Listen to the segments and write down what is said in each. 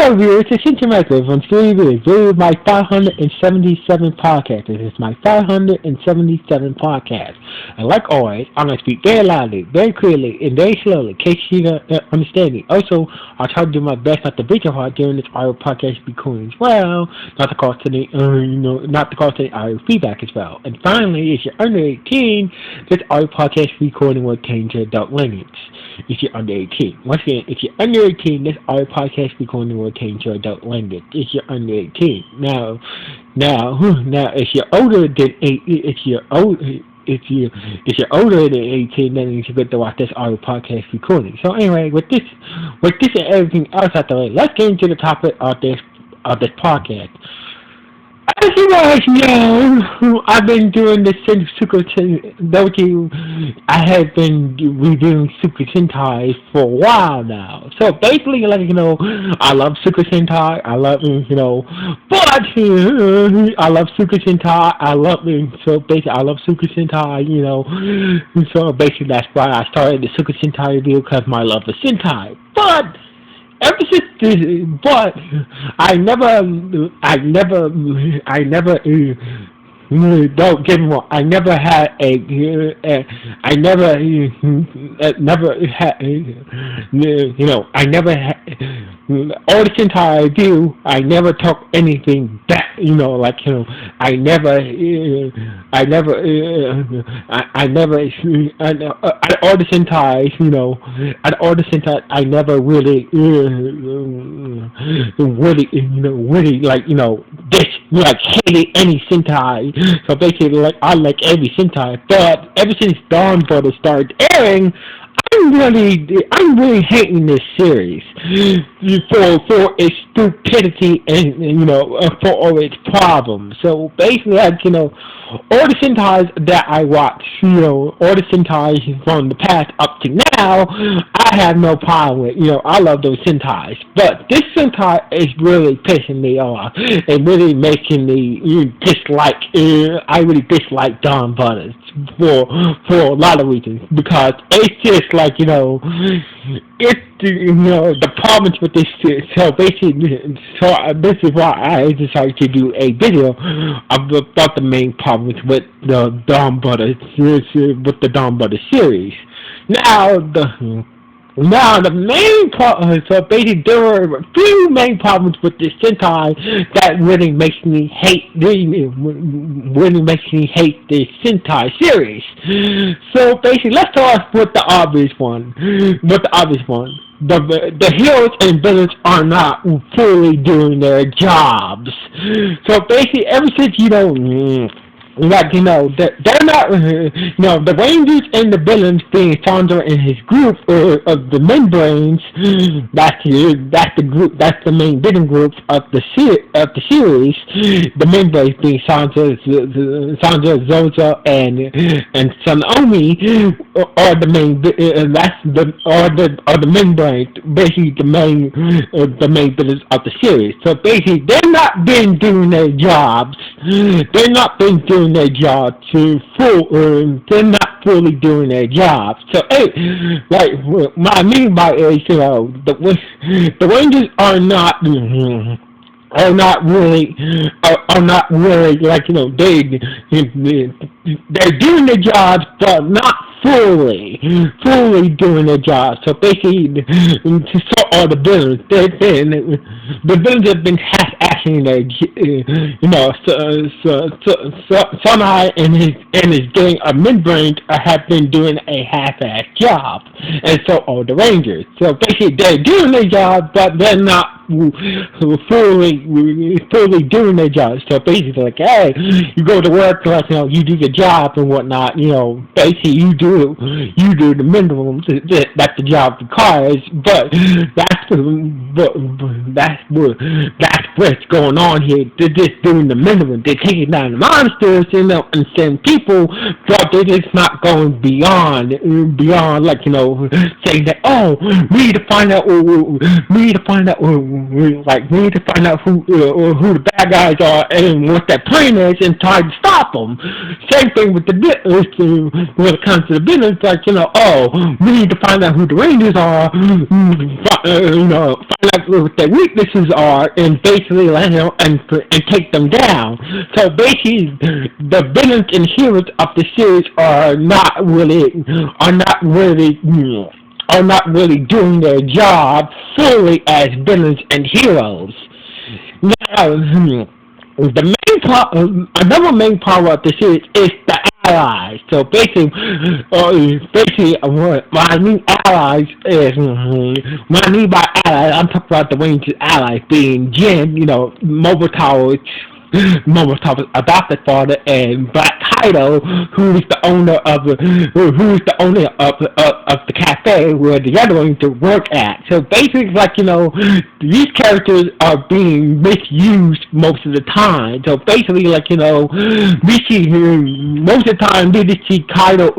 Hello viewers, it's Interactive from Studio Views. This is my 577 podcast. This is my 577 podcast. And like always, I'm going to speak very loudly, very clearly, and very slowly, in case you don't understand me. Also, I'll try to do my best not to break your heart during this audio podcast recording as well, not to cause any, not to cause any audio feedback as well. And finally, if you're under 18, this audio podcast recording will contain your adult language. If you're under 18. Once again, if you're under 18, this audio podcast recording will contain your adult language. If you're under 18. Now, if you're older than 8, if you're older than 18, then you should get to watch this audio podcast recording. So anyway, with this and everything else out the way, let's get into the topic of this podcast. As you guys know, I've been doing this since Super Sentai. I have been reviewing Super Sentai for a while now. So basically, I love Super Sentai. I love, but I love Super Sentai. I love Super Sentai. So basically, that's why I started the Super Sentai review, because my love of Sentai. But ever since this, but I never, don't get me wrong, I never had I never had, all the Sentai I do, I never took anything back, I never, all the Sentai, I never really, hated any Sentai. So basically, I like every Sentai, but ever since Donbrothers started airing, I'm really hating this series for its stupidity and for all its problems. So basically, all the Sentais that I watch, all the Sentais from the past up to now, I have no problem with. I love those Sentais, but this Sentai is really pissing me off and really making me dislike. I really dislike Donbrothers for a lot of reasons, because it's just it's the problems with this. So basically, this is why I decided to do a video about the main problems with the Donbrothers series. Now the main problem, so basically there were a few main problems with this Sentai that really makes me hate the Sentai series. So basically, let's start with the obvious one. The heroes and villains are not fully doing their jobs. So basically, ever since they're not, the Rangers and the villains, being Sandra and his group of the membranes, that's the main villain group of the series. The membranes being Sandra, Zoza, and Sanomi are the main, are the membranes, basically the main villains of the series. So basically, they're not been doing their jobs. They're not been doing their job they're not fully doing their job. So what I mean by it is, the Rangers are not really they're doing their jobs, but not fully doing their jobs. So basically, so all the villains, the villains have been half-assing their, Sunai and his gang of midbrains have been doing a half-ass job, and so all the Rangers. So basically, they're doing their job, but they're not fully doing their job. So basically, hey, you go to work, you do your job and whatnot. Basically, you do the minimum that the job requires. But that's what's going on here. They're just doing the minimum. They're taking down the monsters, and sending people, but they're just not going beyond, like, saying that, oh, we need to find out, we need to find out who the bad guys are and what their plan is, and try to stop them. Same thing with when it comes to the business, like, oh, we need to find out who the Rangers are, find out what their weaknesses are, and basically, and take them down. So basically, the villains and heroes of the series are not really doing their job fully as villains and heroes. Now, another main power of the series is the allies. So basically, what I mean allies is, what I mean by allies, I'm talking about the Rangers allies being Jin, Momotaro's adopted father, and Black Kaido, who's the owner of the cafe where the other ones to work at. So basically, like, these characters are being misused most of the time. So basically, like, we see most of the time we just see Kaido,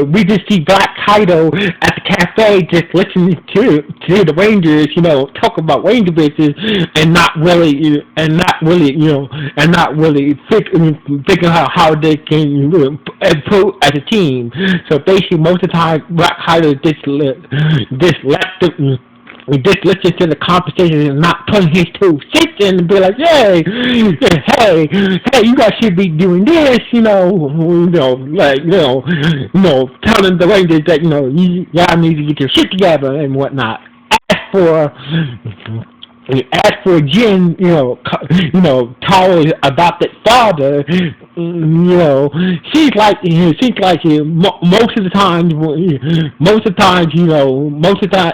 we just see Black Kaido at the cafe just listening to the Rangers, talk about Ranger business, and not really figure out how they can improve as a team. So basically, most of the time, Black Kaido just listen to the conversation and not putting his 2 cents in and be like, hey, you guys should be doing this, telling the Rangers that, y'all need to get your shit together and whatnot. As for Jin, Taro's adopted father, seems like most of the time,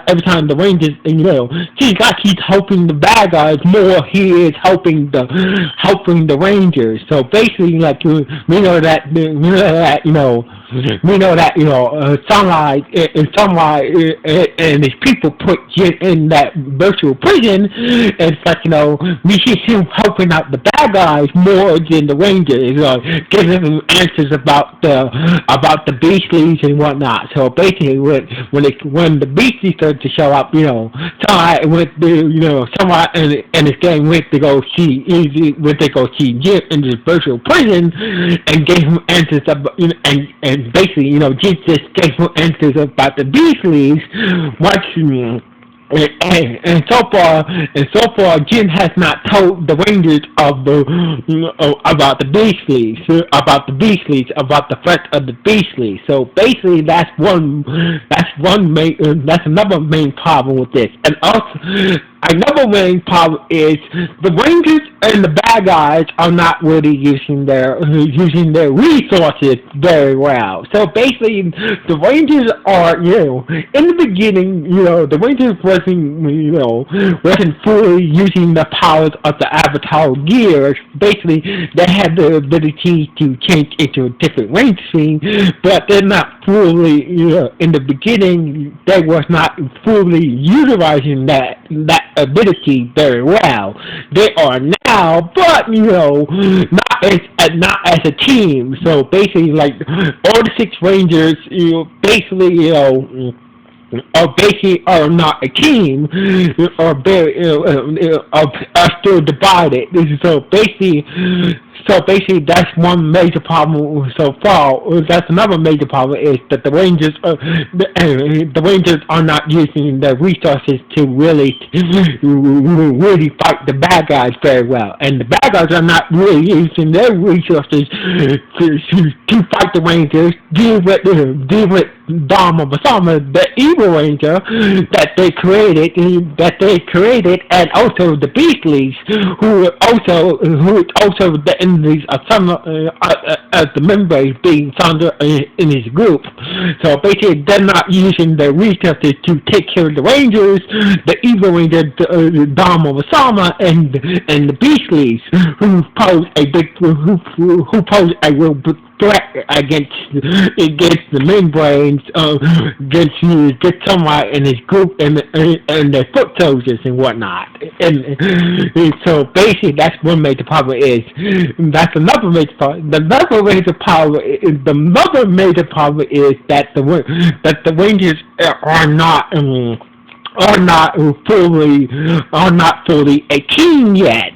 every time the Rangers, seems like he's helping the bad guys more. He is helping the Rangers. So basically, like, we know that Sunlight and his people put Jin in that virtual prison. And it's like, we see him helping out the bad guys more than the Rangers, giving them answers about the Beastlies and whatnot. So basically, when the Beastlies started to show up, Sunlight and his gang went to go see Jin in this virtual prison and gave him answers about, and basically, Jin just gave him answers about the Beastlies. And so far, Jin has not told the Rangers about the Beastlies, about the threat of the Beastlies. So basically, that's another main problem with this. And also, another main problem is the Rangers and the bad guys are not really using their resources very well. So basically, the Rangers are, in the beginning, the Rangers wasn't fully using the powers of the Avataro gears. Basically, they had the ability to change into a different range scene, but they're not fully, in the beginning, they was not fully utilizing that ability very well. They are now, but not as a team. So basically, like, all the 6 Rangers, are not a team, or are still divided. So basically, that's one major problem so far. That's another major problem, is that the Rangers are not using their resources to really fight the bad guys very well, and the bad guys are not really using their resources to fight the Rangers. Deal with Donbrothers, the evil Ranger that they created, and also the Beastlies, who also the enemies of some of the members being found in his group. So basically, they're not using their resources to take care of the Rangers, the evil Ranger, Donbrothers, and the Beastlies, who pose a real threat against the main brains, against somebody in his group and their foot soldiers and whatnot. And so basically, that's one major problem. That's another major problem. Another major problem is that the Rangers are not. Are not fully a team yet.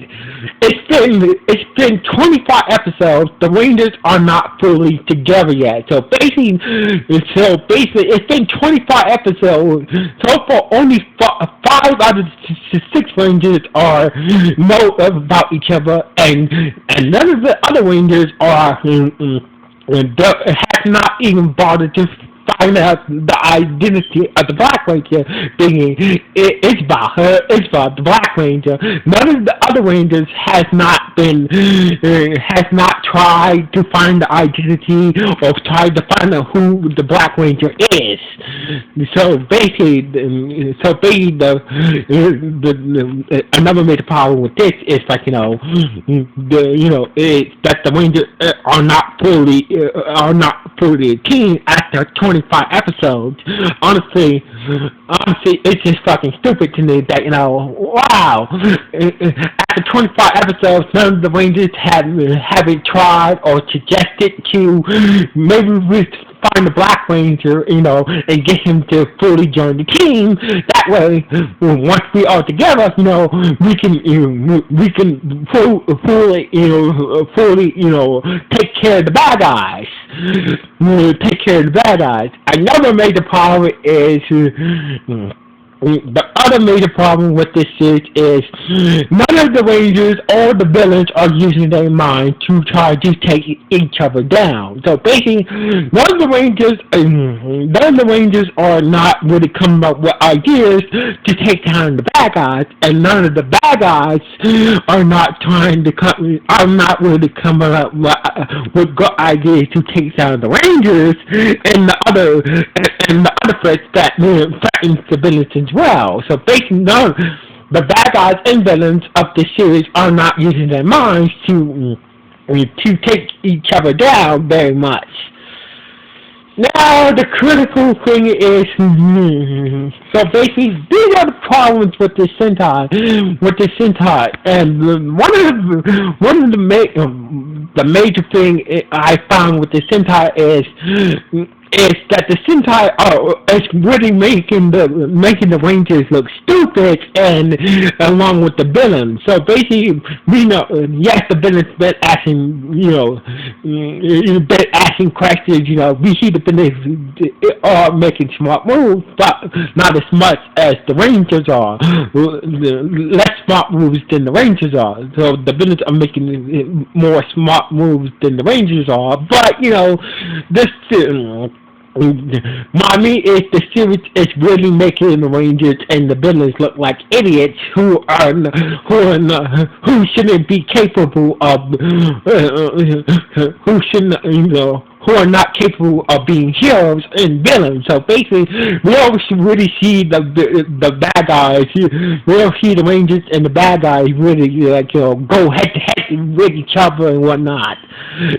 It's been 25 episodes. The Rangers are not fully together yet. So basically it's been 25 episodes. So far, only 5 out of the 6 Rangers know about each other, and none of the other Rangers have not even bothered to find out the identity of the Black Ranger, thinking it's about her, it's about the Black Ranger. None of the other Rangers has not tried to find the identity or tried to find out who the Black Ranger is. So basically, another major problem with this is that the Rangers are not fully a team after 25 episodes. Honestly, it's just fucking stupid to me that, wow, after 25 episodes, none of the Rangers haven't tried or suggested to maybe find the Black Ranger, and get him to fully join the team. That way, once we are together, we can fully take care of the bad guys. Another major problem is. The other major problem with this series is none of the Rangers or the villains are using their mind to try to take each other down. So basically, none of the Rangers are not really coming up with ideas to take down the bad guys, and none of the bad guys are not really coming up with good ideas to take down the Rangers and the other threats that threatens the villains as well. So basically, none the bad guys and villains of the series are not using their minds to take each other down very much. Now the critical thing is, so basically these are the problems with the Sentai, and one of the major thing I found with the Sentai is that the Sentai is really making the Rangers look stupid, and along with the villains. So basically, we know, yes, the villains been asking questions. We see the villains are making smart moves, but not as much as the Rangers are. Less smart moves than the Rangers are. So the villains are making more smart moves than the Rangers are. But this. Mommy is the series is really making the Rangers and the villains look like idiots who shouldn't be capable of who are not capable of being heroes and villains. So basically, we always really see the bad guys. We don't see the Rangers and the bad guys really go head to head with each other and whatnot.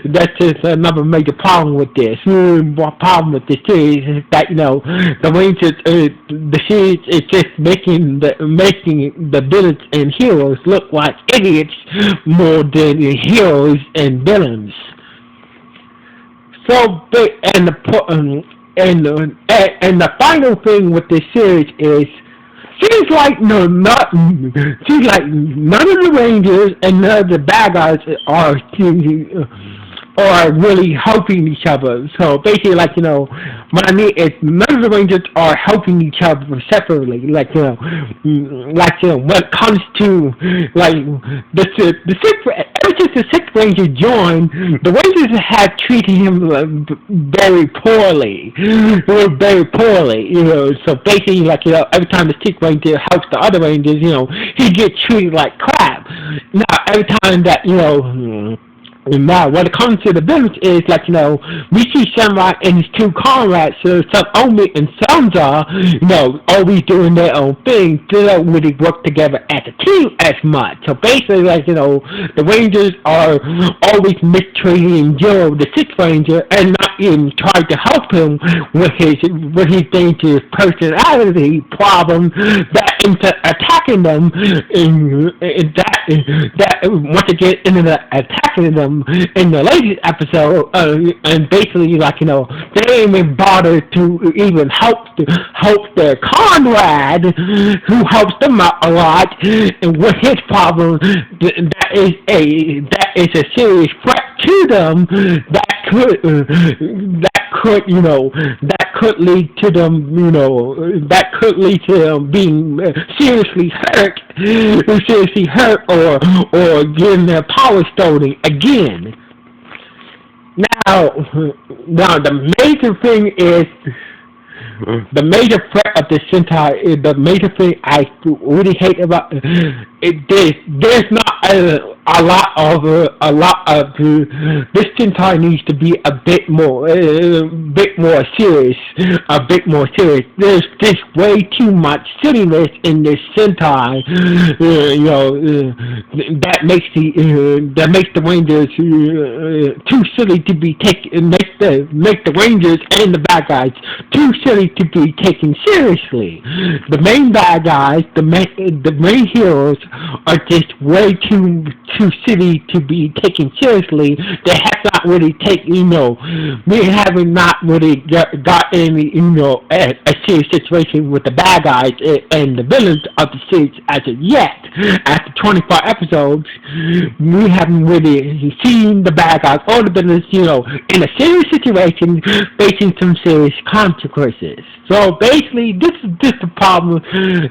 That's just another major problem with this. Problem with this series is that the Rangers, the series is just making the villains and heroes look like idiots more than heroes and villains. So, and the final thing with this series is, seems like none of the Rangers and none of the bad guys are really helping each other. So basically, what I mean is none of the Rangers are helping each other separately. When it comes to the sixth, ever since the sixth Ranger joined, the Rangers have treated him very poorly, very poorly. So basically, every time the sixth Ranger helps the other Rangers, he gets treated like crap. Now every time that Now, when it comes to the villains, is like, we see Samurai and his two comrades, Omi and Sansa, always doing their own thing. They don't really work together as a team as much. So basically, like, the Rangers are always mistreating Zero, the Sixth Ranger, and not even trying to help him with his dangerous personality problem that ends up attacking them, that once again ended up attacking them in the latest episode, and basically, like, they didn't even bother to even help their comrade, who helps them out a lot, and with his problem, that is a serious threat to them, that could lead to them, being seriously hurt, or getting their power stolen again. Now the major thing is, the major threat of the Sentai is, the major thing I really hate about it. There's not a lot of this Sentai needs to be a bit more serious, There's just way too much silliness in this Sentai, that makes the Rangers too silly to be taken. Make the Rangers and the bad guys too silly to be taken seriously. The main bad guys, the main heroes, are just way too silly to be taken seriously. They have not really taken, we haven't not really got any, a serious situation with the bad guys and the villains of the series as of yet. After 25 episodes, we haven't really seen the bad guys or the villains, in a serious situation, facing some serious consequences. So basically, this is just the problem.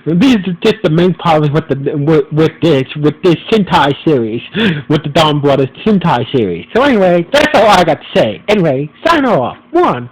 This is just the main problem with this Sentai series, with the Donbrothers Sentai series. So anyway, that's all I got to say. Anyway, sign off. 1.